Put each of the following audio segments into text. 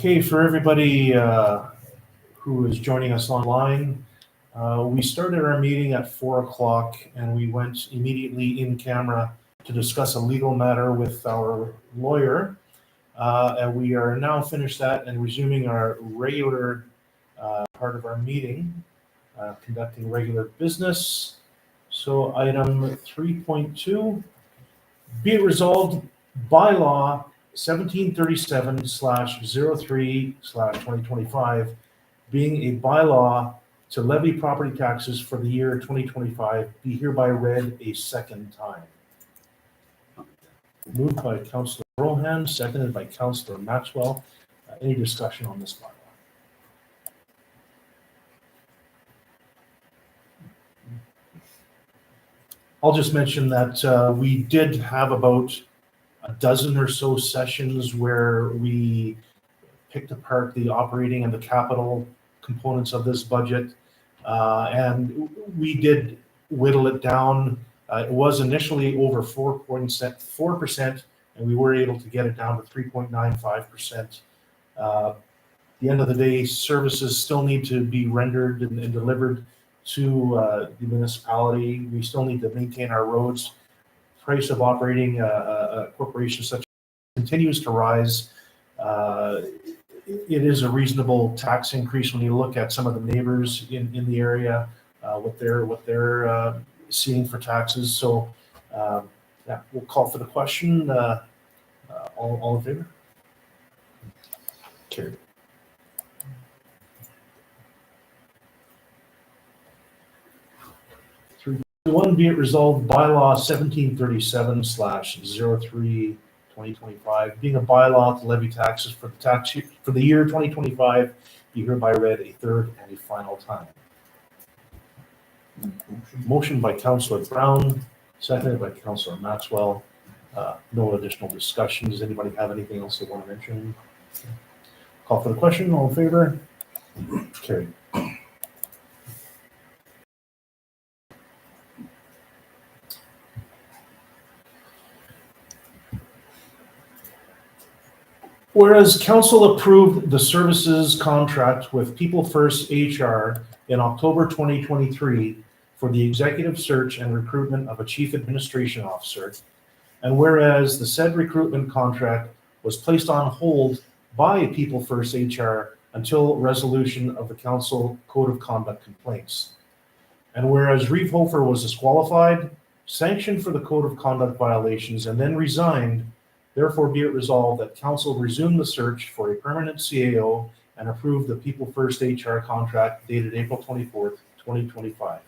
Okay, for everybody who is joining us online, we started our meeting at 4 o'clock and we went immediately in camera to discuss a legal matter with our lawyer. And we are now finished that and resuming our regular part of our meeting, conducting regular business. So item 3.2, be it resolved by law 1737/03/2025, being a bylaw to levy property taxes for the year 2025, be hereby read a second time. Moved by Councillor Rohan, seconded by Councillor Maxwell. Any discussion on this bylaw? I'll just mention that we did have about a dozen or so sessions where we picked apart the operating and the capital components of this budget. And we did whittle it down. It was initially over 4%, and we were able to get it down to 3.95%. At the end of the day, services still need to be rendered and delivered to the municipality. We still need to maintain our roads. Price of operating a corporation such continues to rise. It is a reasonable tax increase when you look at some of the neighbors in the area, what they're seeing for taxes. So, yeah, we'll call for the question. All in favor? Carried. One, be it resolved, bylaw 1737/03/2025, being a bylaw to levy taxes for the year 2025, be hereby read a third and a final time. Motion by Councillor Brown, seconded by Councillor Maxwell. No additional discussion. Does anybody have anything else they want to mention? Call for the question. All in favor? Carried. Whereas Council approved the services contract with People First HR in October 2023 for the executive search and recruitment of a chief administration officer, and whereas the said recruitment contract was placed on hold by People First HR until resolution of the Council Code of Conduct complaints, and whereas Reeve Hofer was disqualified, sanctioned for the Code of Conduct violations, and then resigned, therefore be it resolved that Council resume the search for a permanent CAO and approve the People First HR contract dated April 24th, 2025.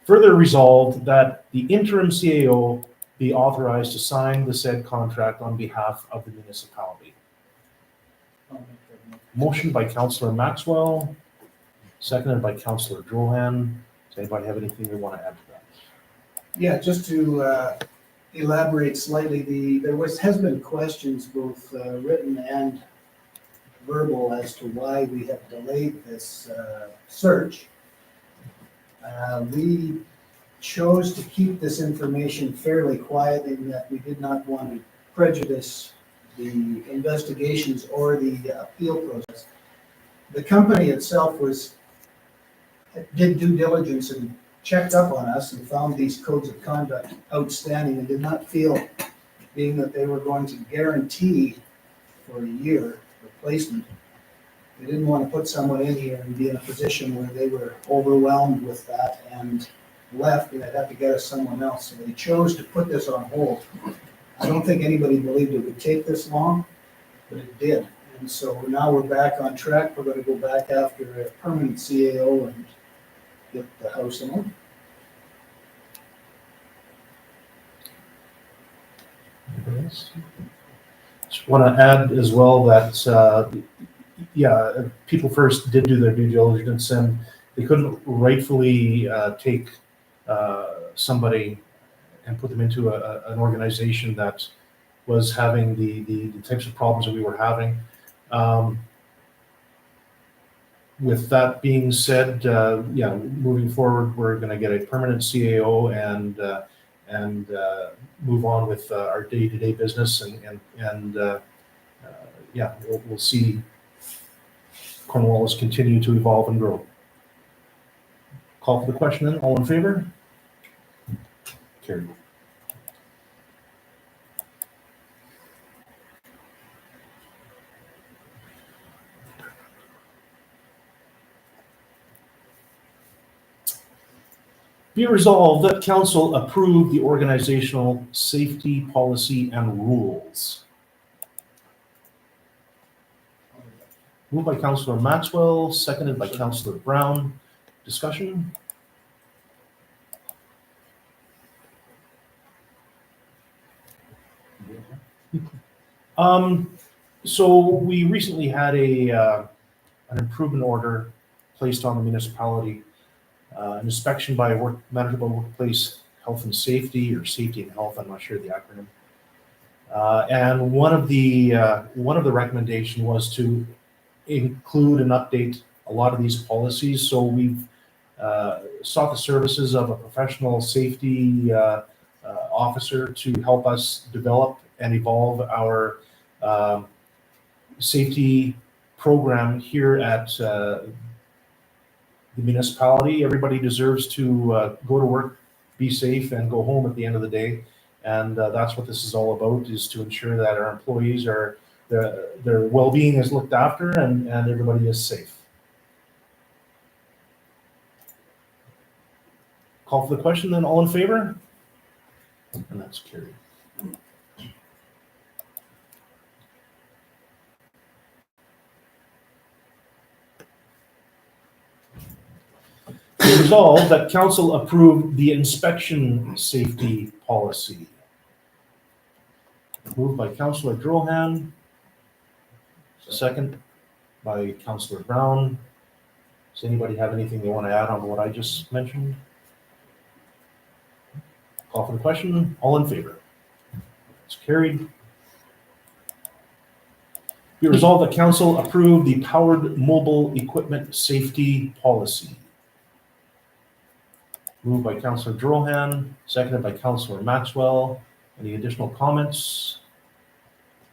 Further resolved that the interim CAO be authorized to sign the said contract on behalf of the municipality. Motion by Councillor Maxwell, seconded by Councillor Drohan. Does anybody have anything they want to add to that? Yeah, just to elaborate slightly, there has been questions, both written and verbal, as to why we have delayed this search. We chose to keep this information fairly quiet in that we did not want to prejudice the investigations or the appeal process. The company itself did due diligence and checked up on us and found these codes of conduct outstanding and did not feel, being that they were going to guarantee for a year replacement, they didn't want to put someone in here and be in a position where they were overwhelmed with that and left and they'd have to get us someone else. So they chose to put this on hold. I don't think anybody believed it would take this long, but it did. And so now we're back on track. We're going to go back after a permanent CAO and get the house in order. Anybody else? Just want to add as well that, People First did do their due diligence and they couldn't rightfully take somebody and put them into an organization that was having the types of problems that we were having. With that being said, moving forward, we're going to get a permanent CAO and move on with our day-to-day business, and we'll see Cornwallis continue to evolve and grow. Call for the question then. All in favor? Carried. Be it resolved that council approve the organizational safety policy and rules. Moved by Councillor Maxwell, seconded by Councillor Brown. Discussion? So we recently had an improvement order placed on the municipality, an inspection by Manitoba Workplace Health and Safety, or Safety and Health, I'm not sure the acronym. And one of the recommendation was to include and update a lot of these policies. So we've sought the services of a professional safety officer to help us develop and evolve our safety program here at the municipality. Everybody deserves to go to work, be safe, and go home at the end of the day. And that's what this is all about, is to ensure that our employees are, their well-being is looked after and everybody is safe. Call for the question then. All in favor? And that's carried. Resolved that council approve the inspection safety policy. Moved by Councillor Drohan, second by Councillor Brown. Does anybody have anything they want to add on what I just mentioned? Call for the question. All in favor? It's carried. Be resolved that council approve the powered mobile equipment safety policy. Moved by Councillor Drohan, seconded by Councillor Maxwell. Any additional comments?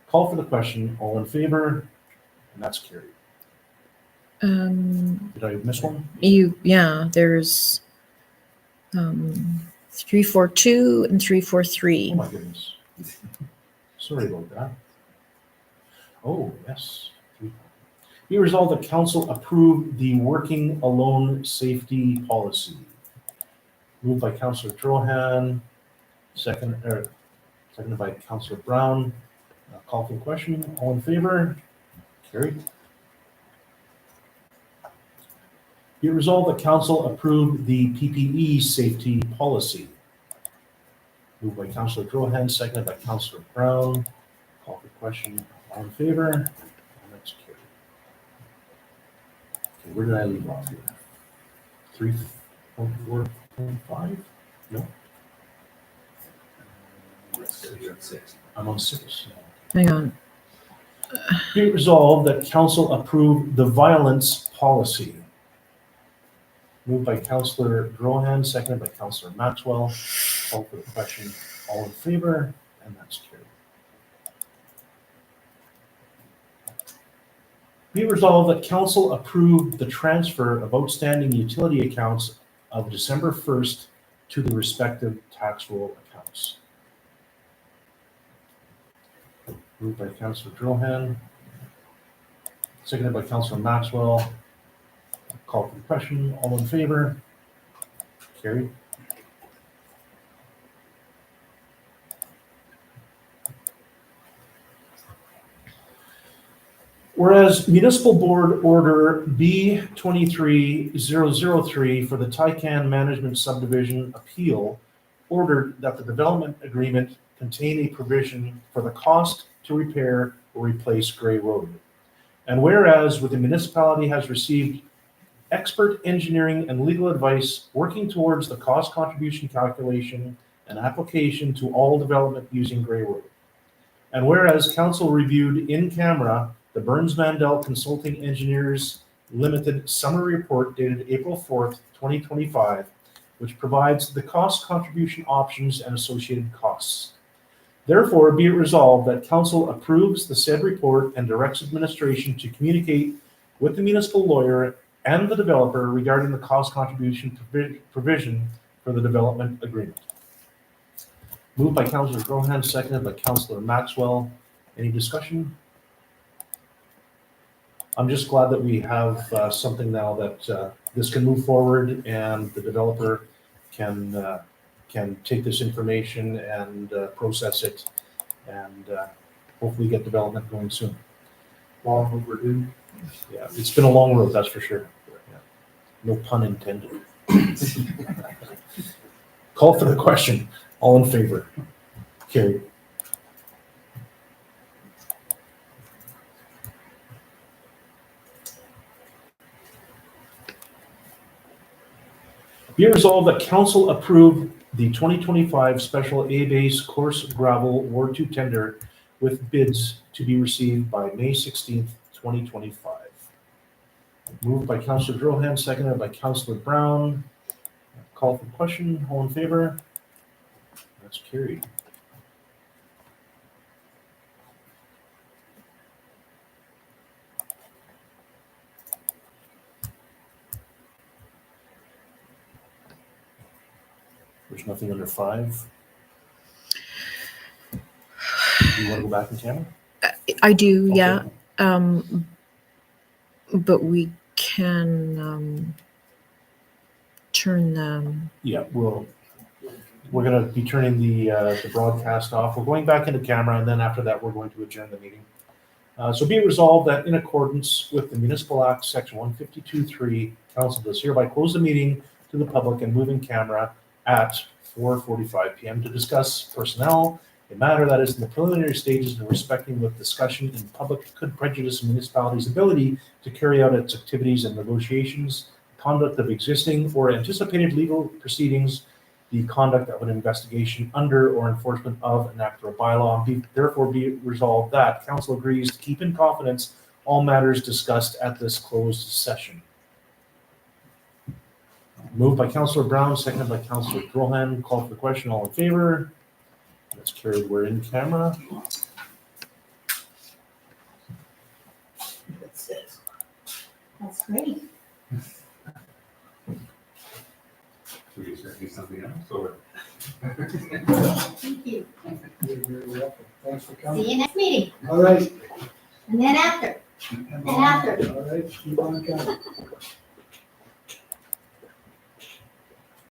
Call for the question. All in favor? And that's carried. Did I miss one? There's 342 and 343. Oh my goodness. Sorry about that. Oh, yes. Be resolved that council approve the working alone safety policy. Moved by Councillor Drohan, seconded by Councillor Brown. Call for the question. All in favor? Carried. Be it resolved that council approve the PPE safety policy. Moved by Councillor Drohan, seconded by Councillor Brown. Call for the question. All in favor? And that's carried. Okay, where did I leave off here? 3.4.5? No. I'm on 6. Hang on. Be it resolved that council approve the violence policy. Moved by Councillor Drohan, seconded by Councillor Maxwell. Call for the question. All in favor? And that's carried. Be it resolved that council approve the transfer of outstanding utility accounts of December 1st to the respective tax roll accounts. Moved by Councillor Drohan, seconded by Councillor Maxwell. Call for the question. All in favor? Carried. Whereas Municipal Board Order B23003 for the Tycan Management Subdivision Appeal ordered that the development agreement contain a provision for the cost to repair or replace Gray Road. And whereas with the municipality has received expert engineering and legal advice working towards the cost contribution calculation and application to all development using Gray Road. And whereas council reviewed in camera the Burns Mandel Consulting Engineers Limited summary report dated April 4th, 2025, which provides the cost contribution options and associated costs. Therefore, be it resolved that council approves the said report and directs administration to communicate with the municipal lawyer and the developer regarding the cost contribution provision for the development agreement. Moved by Councilor Grohan, seconded by Councilor Maxwell. Any discussion? I'm just glad that we have something now that this can move forward and the developer can take this information and process it and hopefully get development going soon. Long overdue. Yeah, it's been a long road, that's for sure. Yeah. No pun intended. Call for the question. All in favor? Carried. Be it resolved that council approve the 2025 special A-base course gravel Ward 2 tender with bids to be received by May 16th, 2025. Moved by Councilor Grohan, seconded by Councilor Brown. Call for the question. All in favor? That's carried. There's nothing under 5. Do you want to go back in camera? I do, yeah. Okay. But we can turn them. Yeah, we're going to be turning the broadcast off. We're going back into camera, and then after that, we're going to adjourn the meeting. So be it resolved that in accordance with the Municipal Act, Section 152.3, Council does hereby close the meeting to the public and move in camera at 4:45 p.m. to discuss personnel, a matter that is in the preliminary stages and respecting with discussion in public could prejudice a municipality's ability to carry out its activities and negotiations, conduct of existing or anticipated legal proceedings, the conduct of an investigation under or enforcement of an act or bylaw. Therefore be it resolved that council agrees to keep in confidence all matters discussed at this closed session. Moved by Councilor Brown, seconded by Councilor Grohan. Call for the question. All in favor? That's carried. We're in camera. That's great. Should we start doing something else or? Thank you. You're very welcome. Thanks for coming. See you next meeting. All right. And then after. And after. All right, keep on coming.